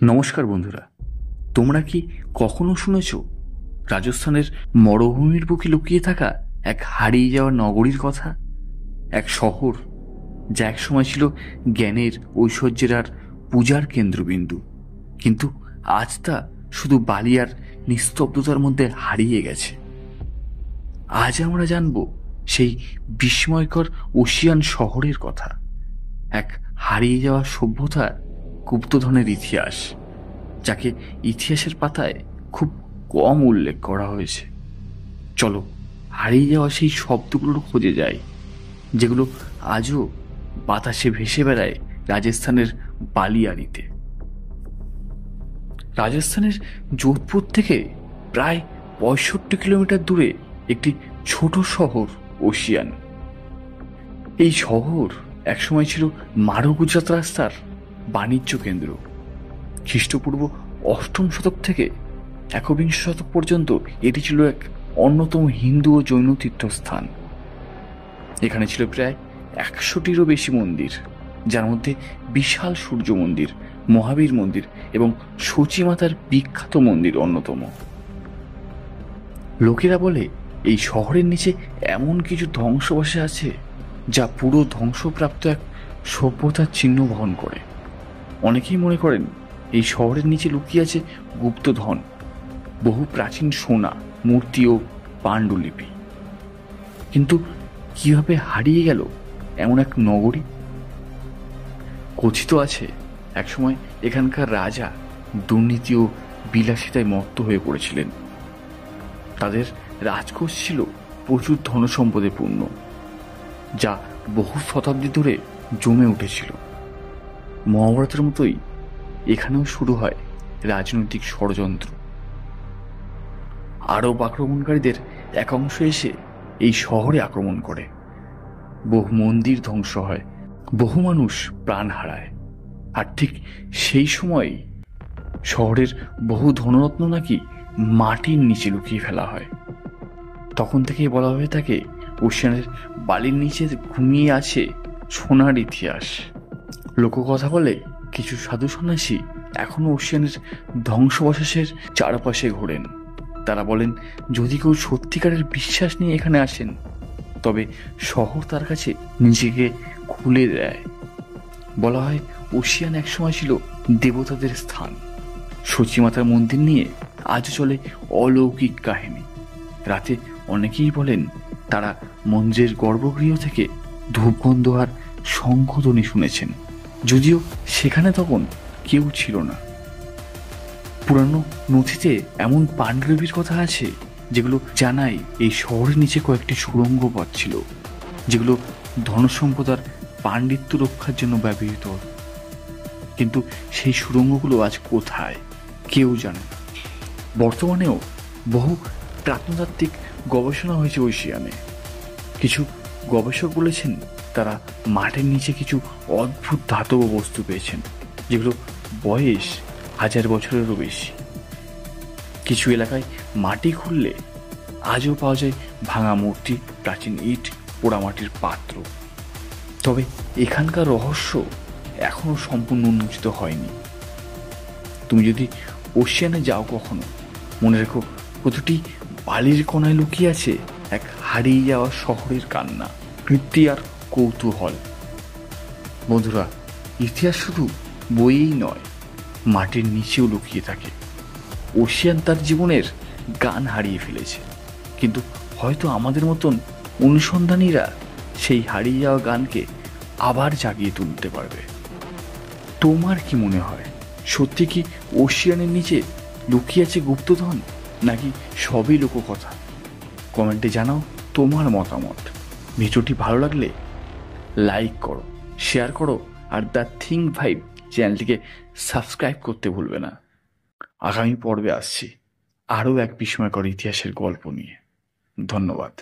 নমস্কার বন্ধুরা, তোমরা কি কখনো শুনেছ রাজস্থানের মরুভূমির বুকে লুকিয়ে থাকা এক হারিয়ে যাওয়া নগরীর কথা? এক শহর যা একসময় ছিল জ্ঞানের, ঐশ্বর্যের আর পূজার কেন্দ্রবিন্দু, কিন্তু আজ তা শুধু বালি আর নিস্তব্ধতার মধ্যে হারিয়ে গেছে। আজ আমরা জানব সেই বিস্ময়কর ওশিয়ান শহরের কথা, এক হারিয়ে যাওয়া সভ্যতার গুপ্তধনের ইতিহাস, যাকে ইতিহাসের পাতায় খুব কম উল্লেখ করা হয়েছে। চলো হারিয়ে যাওয়া সেই শব্দগুলোর খোঁজে যাই, যেগুলো আজও বাতাসে ভেসে বেড়ায় রাজস্থানের বালিয়াড়িতে। রাজস্থানের যোধপুর থেকে প্রায় 65 কিলোমিটার দূরে একটি ছোট শহর ওশিয়ান। এই শহর একসময় ছিল মারু গুজরাট রাস্তার বাণিজ্য কেন্দ্র। খ্রিস্টপূর্ব 8ম শতক থেকে একবিংশ শতক পর্যন্ত এটি ছিল এক অন্যতম হিন্দু ও জৈন তীর্থস্থান। এখানে ছিল প্রায় 100টিরও বেশি মন্দির, যার মধ্যে বিশাল সূর্য মন্দির, মহাবীর মন্দির এবং সচী মাতার বিখ্যাত মন্দির অন্যতম। লোকেরা বলে এই শহরের নিচে এমন কিছু ধ্বংসাবশেষ আছে যা পুরো ধ্বংসপ্রাপ্ত এক সভ্যতার চিহ্ন বহন করে। অনেকেই মনে করেন এই শহরের নিচে লুকিয়ে আছে গুপ্তধন, বহু প্রাচীন সোনা, মূর্তি ও পাণ্ডুলিপি। কিন্তু কিভাবে হারিয়ে গেল এমন এক নগরী? কথিত আছে একসময় এখানকার রাজা দুর্নীতি ও বিলাসিতায় মত্ত হয়ে পড়েছিলেন। তাদের রাজকোষ ছিল প্রচুর ধনসম্পদে পূর্ণ, যা বহু শতাব্দী ধরে জমে উঠেছিল। মহাভারতের মতোই এখানেও শুরু হয় রাজনৈতিক ষড়যন্ত্র। আরব আক্রমণকারীদের এক অংশ এসে এই শহরে আক্রমণ করে, বহু মন্দির ধ্বংস হয়, বহু মানুষ প্রাণ হারায়। আর ঠিক সেই সময় শহরের বহু ধনরত্ন নাকি মাটির নিচে লুকিয়ে ফেলা হয়। তখন থেকেই বলা হয়ে থাকে ওশিয়ানের বালির নিচে ঘুমিয়ে আছে সোনার ইতিহাস। লোককথা বলে কিছু সাধু সন্ন্যাসী এখনো ওশিয়ানের ধ্বংসাবশেষের চারপাশে ঘোরেন। তারা বলেন, যদি কেউ সত্যিকারের বিশ্বাস নিয়ে এখানে আসেন, তবে শহর তার কাছে নিজেকে খুলে দেয়। বলা হয় ওশিয়ান একসময় ছিল দেবতাদের স্থান। সচী মাতার মন্দির নিয়ে আজও চলে অলৌকিক কাহিনী। রাতে অনেকেই বলেন তারা মন্দিরের গর্ভগৃহ থেকে ধূপগন্ধ আর শঙ্খধ্বনি শুনেছেন, যদিও সেখানে তখন কেউ ছিল না। পুরানো নথিতে এমন পাণ্ডুলিপির কথা আছে যেগুলো জানায় এই শহরের নিচে কয়েকটি সুড়ঙ্গ পথ ছিল, যেগুলো ধনসম্পদ আর পাণ্ডিত্য রক্ষার জন্য ব্যবহৃত হতো। কিন্তু সেই সুড়ঙ্গগুলো আজ কোথায় কেউ জানে না। বর্তমানেও বহু প্রত্নতাত্ত্বিক গবেষণা হয়েছে ওশিয়ানে। কিছু গবেষক বলেছেন তারা মাটির নিচে কিছু অদ্ভুত ধাতব বস্তু পেয়েছেন, যেগুলো বয়স 1000 বছরেরও বেশি। কিছু এলাকায় মাটি খুললে আজও পাওয়া যায় ভাঙা মূর্তি, প্রাচীন ইট, পোড়ামাটির পাত্র। তবে এখানকার রহস্য এখনো সম্পূর্ণ উন্মোচিত হয়নি। তুমি যদি ওশিয়ানে যাও কখনো, মনে রেখো প্রতিটি বালির কোণায় লুকিয়ে আছে এক হারিয়ে যাওয়া শহরের কান্না, কীর্তি আর কৌতূহল। বন্ধুরা, ইতিহাস শুধু বইয়েই নয়, মাটির নিচেও লুকিয়ে থাকে। ওশিয়ান তার জীবনের গান হারিয়ে ফেলেছে, কিন্তু হয়তো আমাদের মতন অনুসন্ধানীরা সেই হারিয়ে যাওয়া গানকে আবার জাগিয়ে তুলতে পারবে। তোমার কি মনে হয়, সত্যি কি ওশিয়ানের নিচে লুকিয়ে আছে গুপ্তধন, নাকি সবই লোককথা? কমেন্টে জানাও তোমার মতামত। ভিডিওটি ভালো লাগলে লাইক করো, শেয়ার করো, আর দ্য থিঙ্ক ভাইব চ্যানেলটিকে সাবস্ক্রাইব করতে ভুলবে না। আগামী পর্বে আসছি আরও এক বিস্ময়কর ইতিহাসের গল্প নিয়ে। ধন্যবাদ।